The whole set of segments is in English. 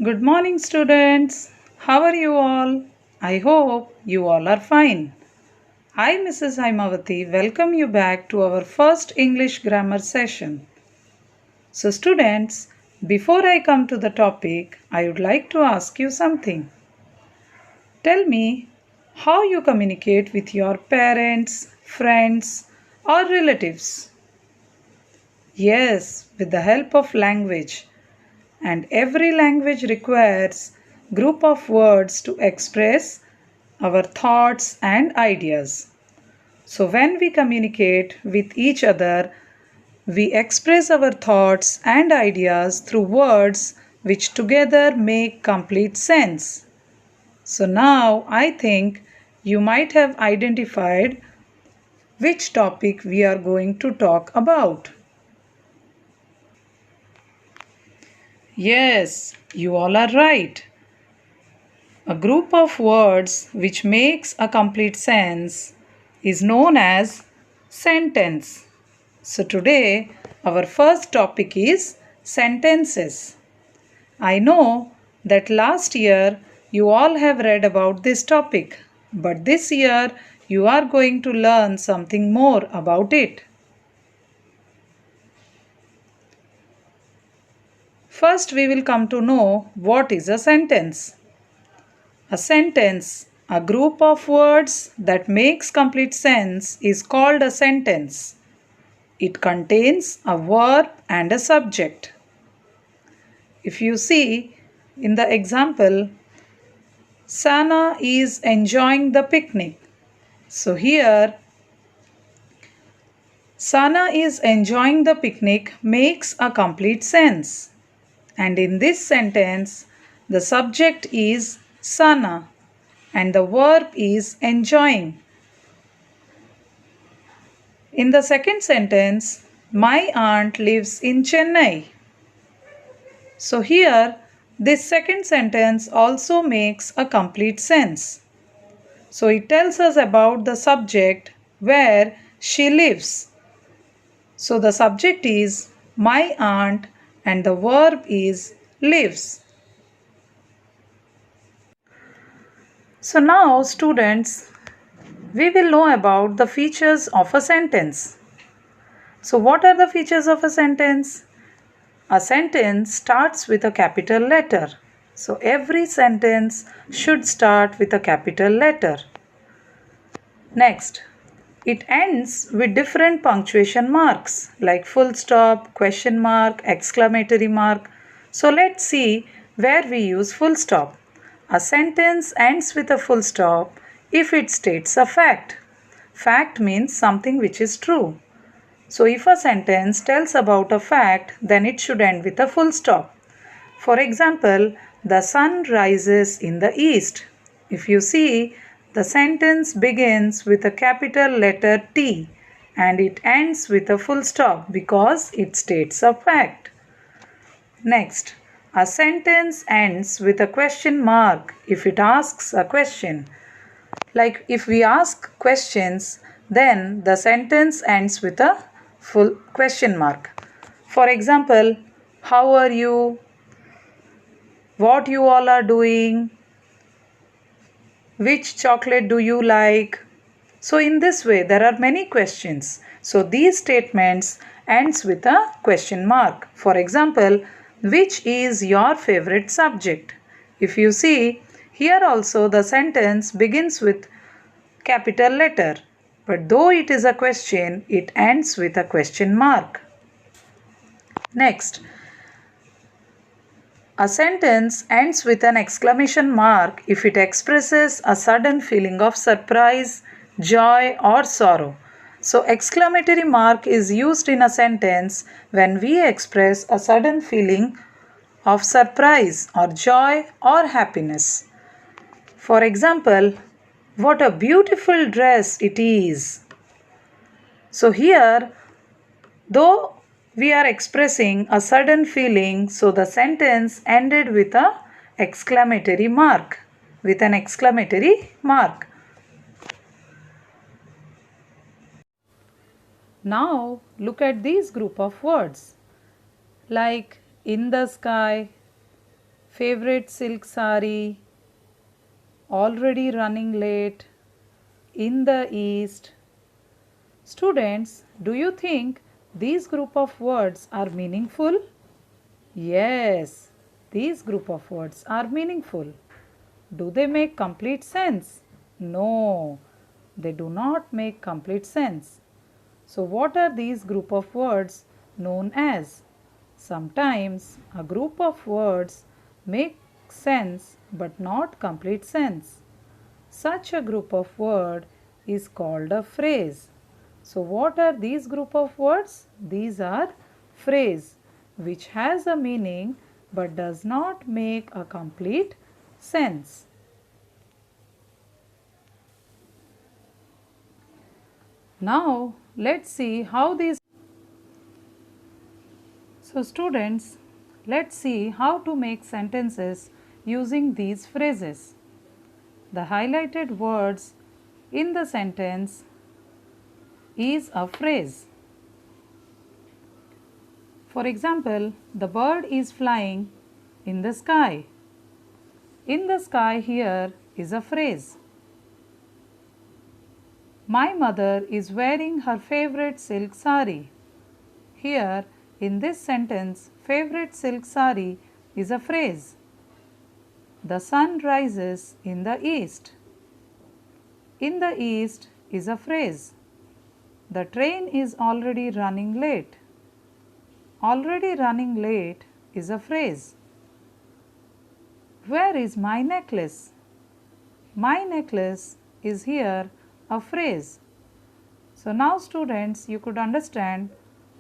Good morning, students. How are you all? I hope you all are fine. I, Mrs. Haimavati, welcome you back to our first English grammar session. So, students, before I come to the topic, I would like to ask you something. Tell me how you communicate with your parents, friends, or relatives. Yes, with the help of language. And every language requires group of words to express our thoughts and ideas. So when we communicate with each other, we express our thoughts and ideas through words which together make complete sense. So now I think you might have identified which topic we are going to talk about. Yes, you all are right. A group of words which makes a complete sense is known as sentence. So today our first topic is sentences. I know that last year you all have read about this topic, but this year you are going to learn something more about it. First we will come to know what is a sentence. A sentence, a group of words that makes complete sense, is called a sentence. It contains a verb and a subject. If you see in the example, Sana is enjoying the picnic. So here, Sana is enjoying the picnic makes a complete sense. And in this sentence, the subject is Sana and the verb is enjoying. In the second sentence, my aunt lives in Chennai. So here, this second sentence also makes a complete sense. So it tells us about the subject where she lives. So the subject is my aunt and the verb is lives. So now students, we will know about the features of a sentence. So what are the features of a sentence? A sentence starts with a capital letter. So every sentence should start with a capital letter. Next, it ends with different punctuation marks like full stop, question mark, exclamatory mark. So let's see where we use full stop. A sentence ends with a full stop if it states a fact. Fact means something which is true. So if a sentence tells about a fact, then it should end with a full stop. For example, the sun rises in the east. If you see, the sentence begins with a capital letter T and it ends with a full stop because it states a fact. Next, a sentence ends with a question mark if it asks a question. Like if we ask questions, then the sentence ends with a full question mark. For example, how are you? What you all are doing? Which chocolate do you like? So in this way there are many questions. So these statements ends with a question mark. For example, which is your favorite subject? If you see, here also the sentence begins with capital letter, but though it is a question, it ends with a question mark. Next, a sentence ends with an exclamation mark if it expresses a sudden feeling of surprise, joy, or sorrow. So, exclamatory mark is used in a sentence when we express a sudden feeling of surprise or joy or happiness. For example, what a beautiful dress it is. So here, though we are expressing a sudden feeling, so the sentence ended with a exclamatory mark. With an exclamatory mark. Now look at these group of words like in the sky, favorite silk sari, already running late, in the east. Students, do you think these group of words are meaningful? Yes, these group of words are meaningful. Do they make complete sense? No, they do not make complete sense. So what are these group of words known as? Sometimes a group of words make sense but not complete sense. Such a group of word is called a phrase. So what are these group of words? These are phrase which has a meaning but does not make a complete sense. Now let's see how these. So students, let's see how to make sentences using these phrases. The highlighted words in the sentence is a phrase. For example, the bird is flying in the sky. In the sky here is a phrase. My mother is wearing her favorite silk sari. Here in this sentence, favorite silk sari is a phrase. The sun rises in the east. In the east is a phrase. The train is already running late. Already running late is a phrase. Where is my necklace? My necklace is here a phrase. So now students, you could understand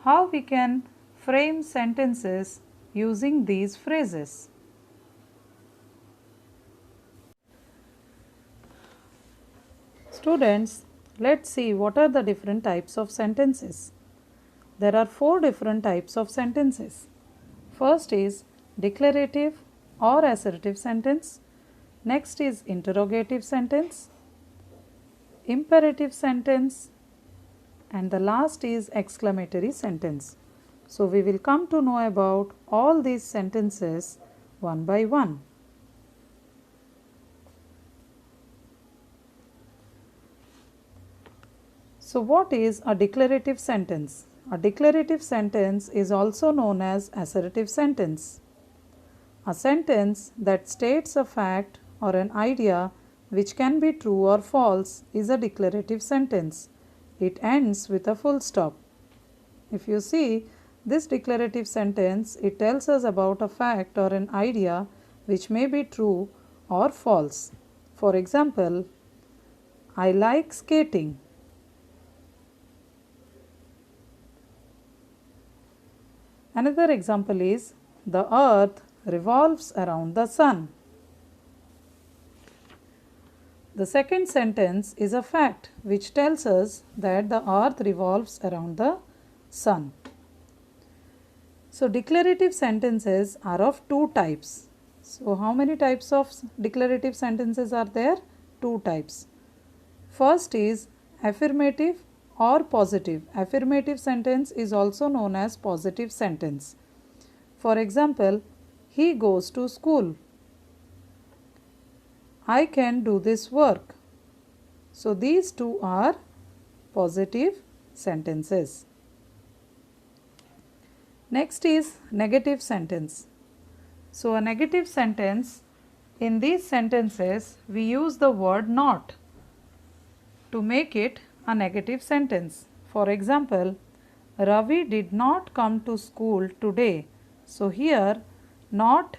how we can frame sentences using these phrases. Students, let's see what are the different types of sentences. There are 4 different types of sentences. First is declarative or assertive sentence. Next is interrogative sentence, imperative sentence, and the last is exclamatory sentence. So we will come to know about all these sentences one by one. So what is a declarative sentence? A declarative sentence is also known as assertive sentence. A sentence that states a fact or an idea which can be true or false is a declarative sentence. It ends with a full stop. If you see this declarative sentence, it tells us about a fact or an idea which may be true or false. For example, I like skating. Another example is the earth revolves around the sun. The second sentence is a fact which tells us that the earth revolves around the sun. So declarative sentences are of 2 types. So how many types of declarative sentences are there? 2 types. First is affirmative or positive. Affirmative sentence is also known as positive sentence. For example, he goes to school. I can do this work. So these 2 are positive sentences. Next is negative sentence. So a negative sentence, in these sentences we use the word not to make it a negative sentence. For example, Ravi did not come to school today. So here not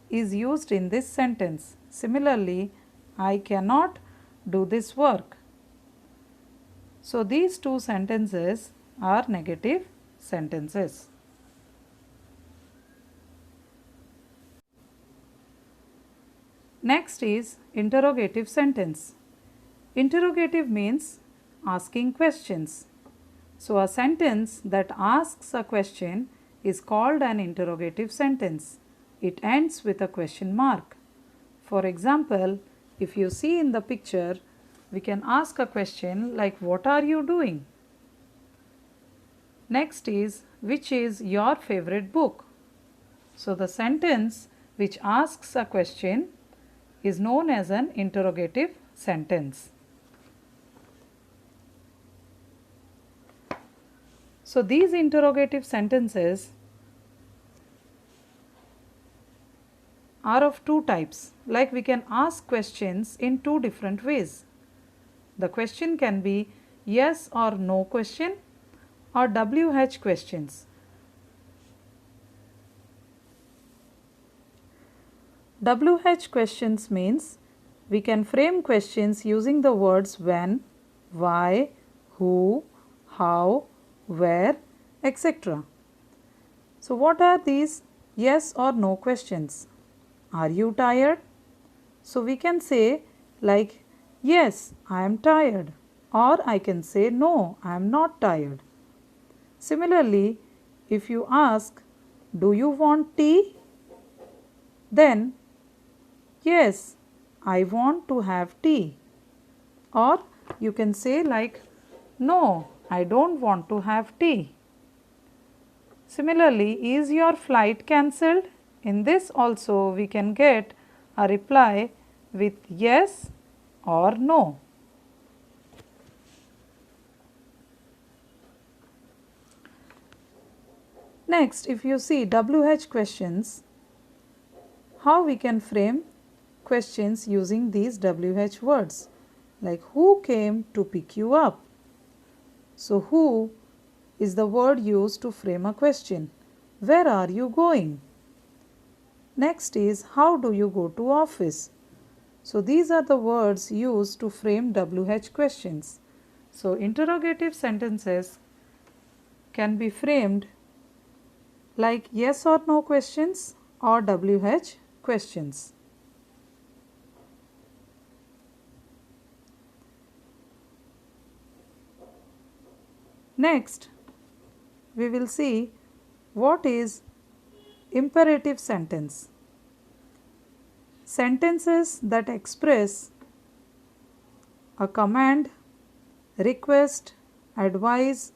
is used in this sentence. Similarly, I cannot do this work. So these 2 sentences are negative sentences. Next is interrogative sentence. Interrogative means asking questions. So a sentence that asks a question is called an interrogative sentence. It ends with a question mark. For example, if you see in the picture, we can ask a question like, what are you doing? Next is, which is your favorite book? So the sentence which asks a question is known as an interrogative sentence. So these interrogative sentences are of two types. Like we can ask questions in two different ways. The question can be yes or no question or WH questions. WH questions means we can frame questions using the words when, why, who, how, where, etc. So what are these yes or no questions? Are you tired? So we can say like yes, I am tired, or I can say no, I am not tired. Similarly, if you ask, do you want tea? Then yes, I want to have tea. Or you can say like no, I don't want to have tea. Similarly, is your flight cancelled? In this also we can get a reply with yes or no. Next, if you see WH questions, how we can frame questions using these WH words, like who came to pick you up? So who is the word used to frame a question. Where are you going? Next is how do you go to office? So these are the words used to frame WH questions. So interrogative sentences can be framed like yes or no questions or WH questions. Next, we will see what is imperative sentence. Sentences that express a command, request, advice,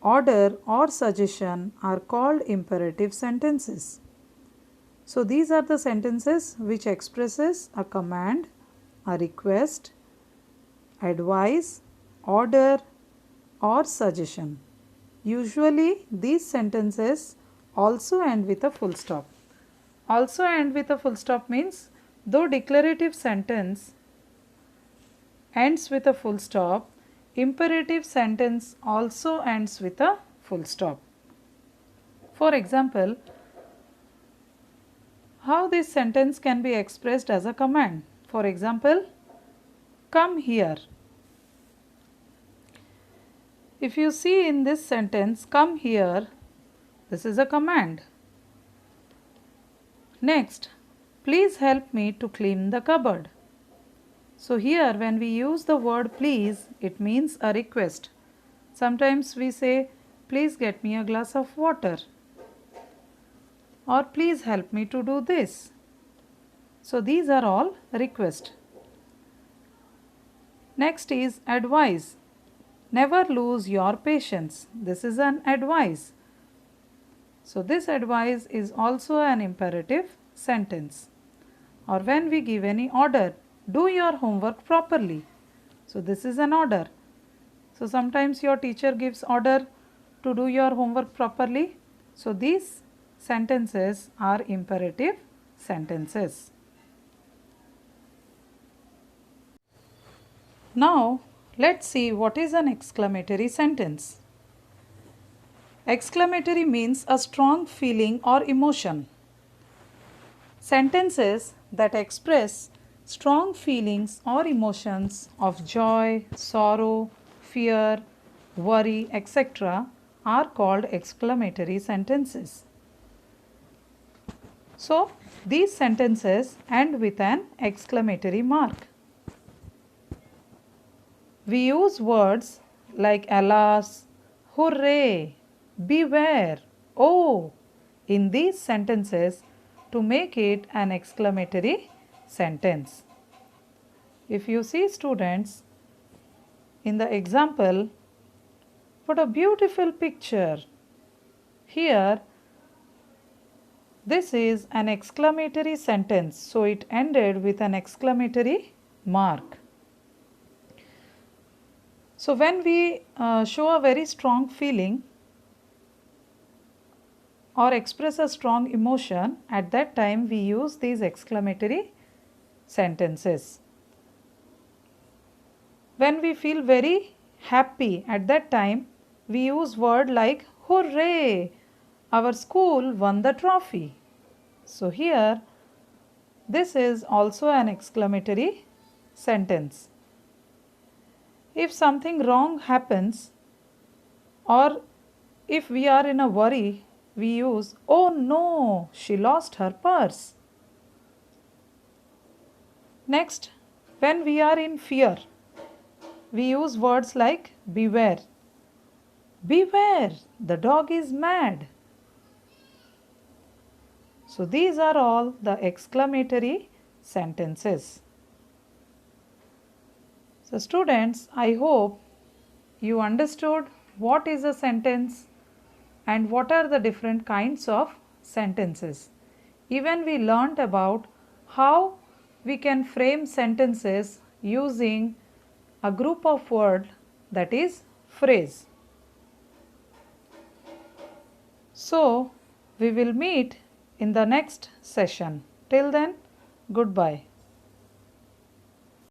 order or suggestion are called imperative sentences. So these are the sentences which expresses a command, a request, advice, order or suggestion. Usually these sentences also end with a full stop. Also end with a full stop means though declarative sentence ends with a full stop, imperative sentence also ends with a full stop. For example, how this sentence can be expressed as a command. For example, come here. If you see in this sentence, come here, this is a command. Next, please help me to clean the cupboard. So here when we use the word please, it means a request. Sometimes we say, please get me a glass of water. Or please help me to do this. So these are all requests. Next is advice. Never lose your patience. This is an advice. So this advice is also an imperative sentence. Or when we give any order, do your homework properly. So this is an order. So sometimes your teacher gives order to do your homework properly. So these sentences are imperative sentences. Now let's see what is an exclamatory sentence. Exclamatory means a strong feeling or emotion. Sentences that express strong feelings or emotions of joy, sorrow, fear, worry, etc. are called exclamatory sentences. So, these sentences end with an exclamatory mark. We use words like alas, hooray, beware, oh in these sentences to make it an exclamatory sentence. If you see students, in the example, what a beautiful picture. Here, This is an exclamatory sentence, so it ended with an exclamatory mark. So when we show a very strong feeling or express a strong emotion, at that time we use these exclamatory sentences. When we feel very happy, at that time we use word like hooray, our school won the trophy. So here this is also an exclamatory sentence. If something wrong happens or if we are in a worry, we use oh no, she lost her purse. Next, when we are in fear, we use words like beware. Beware, the dog is mad. So these are all the exclamatory sentences. So students, I hope you understood what is a sentence and what are the different kinds of sentences. Even we learnt about how we can frame sentences using a group of words, that is phrase. So we will meet in the next session. Till then, goodbye.